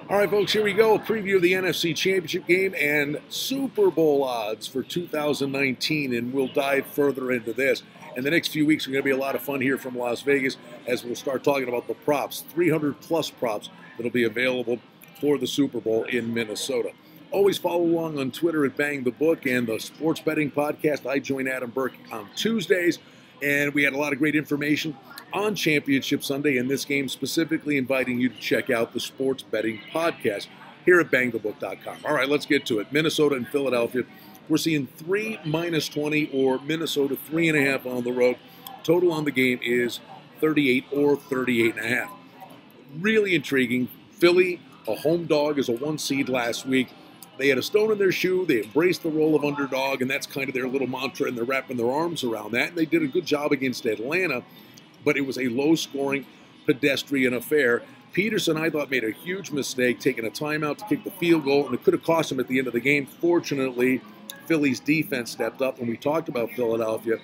All right, folks, here we go. A preview of the NFC Championship game and Super Bowl odds for 2019, and we'll dive further into this. In the next few weeks, are going to be a lot of fun here from Las Vegas as we'll start talking about the props, 300-plus props that will be available for the Super Bowl in Minnesota. Always follow along on Twitter at Bang the Book and the Sports Betting Podcast. I join Adam Burke on Tuesdays, and we had a lot of great information on Championship Sunday, and this game specifically inviting you to check out the Sports Betting Podcast here at bangthebook.com. All right, let's get to it. Minnesota and Philadelphia. We're seeing 3 -20 or Minnesota 3.5 on the road. Total on the game is 38 or 38.5. Really intriguing. Philly, a home dog, as a 1 seed last week. They had a stone in their shoe. They embraced the role of underdog, and that's kind of their little mantra, and they're wrapping their arms around that. And they did a good job against Atlanta, but it was a low-scoring, pedestrian affair. Peterson, I thought, made a huge mistake taking a timeout to kick the field goal, and it could have cost him at the end of the game. Fortunately, Philly's defense stepped up, and we talked about Philadelphia.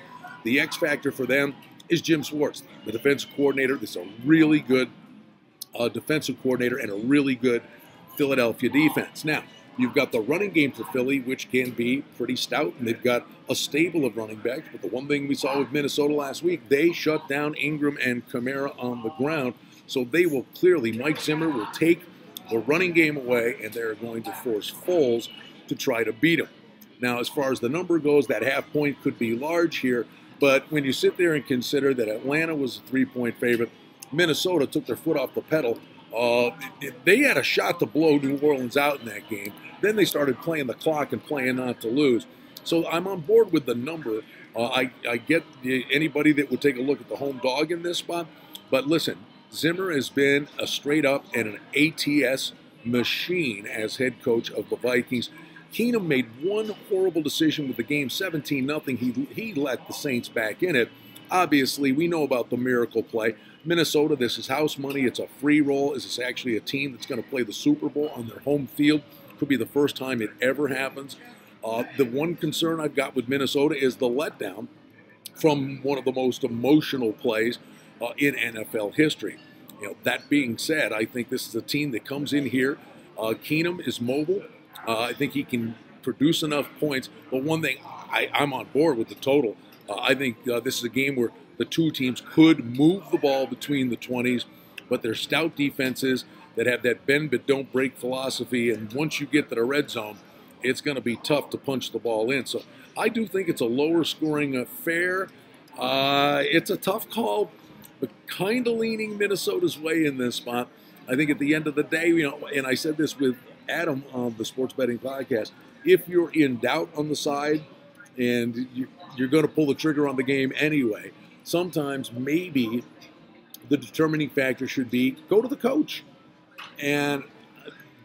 The X factor for them is Jim Schwartz, the defensive coordinator. This is a really good defensive coordinator and a really good Philadelphia defense. Now, you've got the running game for Philly, which can be pretty stout, and they've got a stable of running backs. But the one thing we saw with Minnesota last week, they shut down Ingram and Kamara on the ground. So they will clearly, Mike Zimmer will take the running game away, and they're going to force Foles to try to beat him. Now, as far as the number goes, that half point could be large here. But when you sit there and consider that Atlanta was a 3-point favorite, Minnesota took their foot off the pedal. They had a shot to blow New Orleans out in that game. Then they started playing the clock and playing not to lose. So I'm on board with the number. I get anybody that would take a look at the home dog in this spot. But listen, Zimmer has been a straight-up and an ATS machine as head coach of the Vikings. Keenum made one horrible decision with the game, 17-0. He let the Saints back in it. Obviously, we know about the miracle play. Minnesota, this is house money. It's a free roll. Is this actually a team that's going to play the Super Bowl on their home field? Could be the first time it ever happens. The one concern I've got with Minnesota is the letdown from one of the most emotional plays in NFL history. You know, that being said, I think this is a team that comes in here. Keenum is mobile. I think he can produce enough points. But one thing, I'm on board with the total. I think this is a game where the two teams could move the ball between the 20s, but they're stout defenses that have that bend but don't break philosophy, and once you get to the red zone, it's going to be tough to punch the ball in. So I do think it's a lower scoring affair. It's a tough call, but kind of leaning Minnesota's way in this spot. I think at the end of the day, you know, and I said this with Adam on the Sports Betting Podcast, if you're in doubt on the side and you're going to pull the trigger on the game anyway, sometimes maybe the determining factor should be go to the coach. And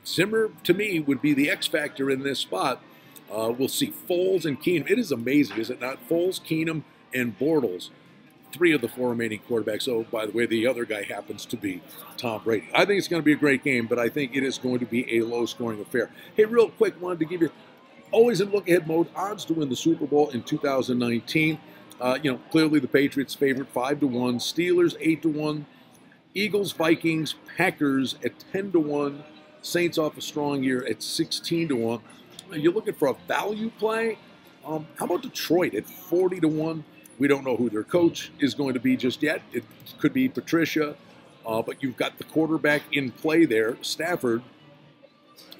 Zimmer, to me, would be the X factor in this spot. We'll see Foles and Keenum. It is amazing, is it not? Foles, Keenum, and Bortles, 3 of the 4 remaining quarterbacks. So, by the way, the other guy happens to be Tom Brady. I think it's going to be a great game, but I think it is going to be a low-scoring affair. Hey, real quick, wanted to give you, always in look-ahead mode, odds to win the Super Bowl in 2019. Clearly the Patriots favorite 5-1, Steelers 8-1, Eagles, Vikings, Packers at 10-1, Saints off a strong year at 16-1. You're looking for a value play? How about Detroit at 40-1? We don't know who their coach is going to be just yet. It could be Patricia, but you've got the quarterback in play there, Stafford,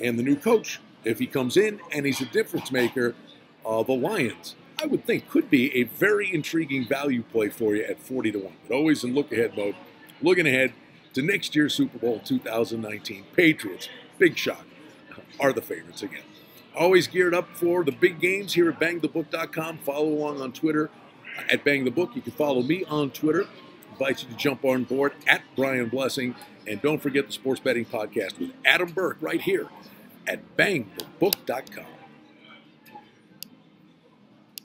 and the new coach. If he comes in and he's a difference maker, the Lions, I would think, could be a very intriguing value play for you at 40-1. But always in look-ahead mode, looking ahead to next year's Super Bowl 2019. Patriots, big shock, are the favorites again. Always geared up for the big games here at bangthebook.com. Follow along on Twitter at bangthebook. You can follow me on Twitter. Invite you to jump on board at Brian Blessing. And don't forget the Sports Betting Podcast with Adam Burke right here at bangthebook.com.